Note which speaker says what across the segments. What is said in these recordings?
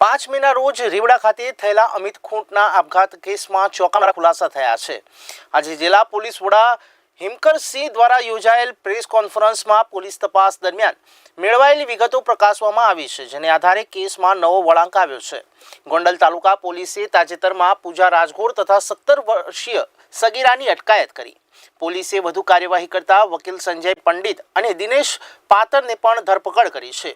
Speaker 1: 5 મેના રોજ રીવડા ખાતે થયેલા અમિત ખૂંટના આપઘાત કેસમાં ચોંકાવનારા ખુલાસા થયા છે। આજે જિલ્લા પોલીસ વડા હિમકરસિંહ દ્વારા યોજાયેલ પ્રેસ કોન્ફરન્સમાં પોલીસ તપાસ દરમિયાન મેળવાયેલી વિગતો પ્રકાશવામાં આવી છે, જેને આધારે કેસમાં નવો વળાંક આવ્યો છે। ગોંડલ તાલુકા પોલીસે તાજેતરમાં પૂજા રાજગોર તથા 17 વર્ષીય સગીરાની અટકાયત કરી। પોલીસે વધુ કાર્યવાહી કરતા વકીલ સંજય પંડિત અને દિનેશ પાતરને પણ ધરપકડ કરી છે।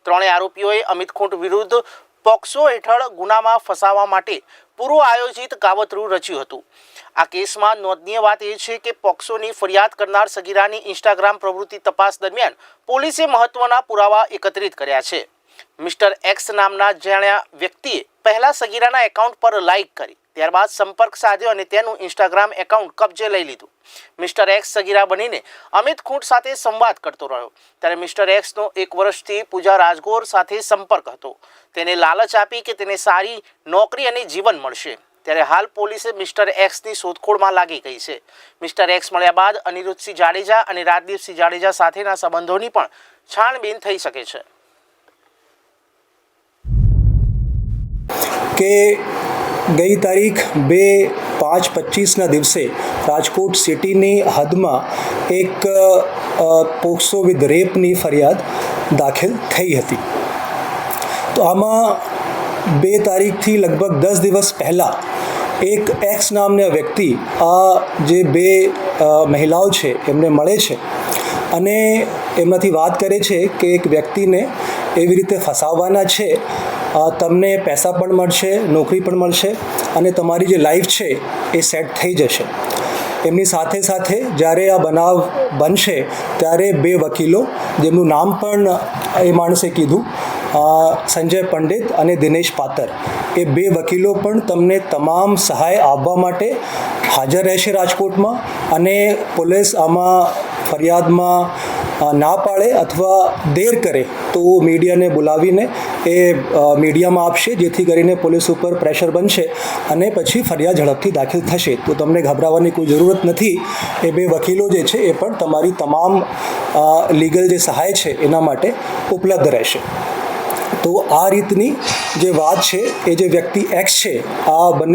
Speaker 1: ત્રણેય આરોપીઓએ અમિત ખૂંટ વિરુદ્ધ પોક્સો હેઠળ ગુનામાં ફસાવવા માટે પૂર્વ આયોજિત કાવતરું રચ્યું હતું। આ કેસમાં નોંધનીય વાત એ છે કે પોક્સોની ફરિયાદ કરનાર સગીરાની ઇન્સ્ટાગ્રામ પ્રવૃત્તિ તપાસ દરમિયાન પોલીસે મહત્વના પુરાવા એકત્રિત કર્યા છે। મિસ્ટર એક્સ નામના જાણ્યા વ્યક્તિએ પહેલા સગીરાના એકાઉન્ટ પર લાઇક કરી, ત્યારબાદ સંપર્ક સાધ્યો અને તેનું ઇન્સ્ટાગ્રામ એકાઉન્ટ કબજે લઈ લીધું। મિસ્ટર એક્સ સગીરા બનીને અમિત ખૂંટ સાથે સંવાદ કરતો રહ્યો, ત્યારે મિસ્ટર એક્સનો 1 વર્ષથી પૂજા રાજગોર સાથે સંપર્ક હતો। તેને લાલચ આપી કે તેને સારી નોકરી અને જીવન મળશે, ત્યારે હાલ પોલીસે મિસ્ટર એક્સની શોધખોળમાં લાગી ગઈ છે। મિસ્ટર એક્સ મળ્યા બાદ અનિરુદ્ધસિંહ જાડેજા અને રાજદીપસિંહ જાડેજા સાથેના સંબંધોની પણ છાણબીન થઈ શકે છે।
Speaker 2: કે ગઈ તારીખ 2/5/25ના દિવસે રાજકોટ સિટીની હદમાં એક પોક્સો વિથ રેપની ફરિયાદ દાખલ થઈ હતી। તો આમાં 2 તારીખથી લગભગ 10 દિવસ પહેલાં એક એક્સ નામના વ્યક્તિ આ જે 2 મહિલાઓ છે એમને મળે છે અને એમનાથી વાત કરે છે કે એક વ્યક્તિને એવી રીતે ફસાવવાના છે, તમને પૈસા પણ મળશે, નોકરી પણ મળશે અને તમારી જે લાઈફ છે એ સેટ થઈ જશે। એમની સાથે સાથે જ્યારે આ બનાવ બનશે ત્યારે 2 વકીલો, જેમનું નામ પણ એ માણસે કીધું, સંજય પંડિત અને દિનેશ પાતર, એ 2 વકીલો પણ તમને તમામ સહાય આપવા માટે હાજર રહેશે રાજકોટમાં। અને પોલીસ આમાં ફરિયાદમાં ના પાડે અથવા દેર કરે તો મીડિયાને બોલાવીને એ મીડિયામાં આપશે, જેથી કરીને પોલીસ ઉપર પ્રેશર બનશે અને પછી ફરિયાદ ઝડપથી દાખલ થશે। તો તમને ગભરાવાની કોઈ જરૂરત નથી। એ 2 વકીલો જે છે એ પણ તમારી તમામ લીગલ જે સહાય છે એના માટે ઉપલબ્ધ રહેશે। તો આ રીતની જે વાત છે, એ જે વ્યક્તિ એક્સ છે, આ બંને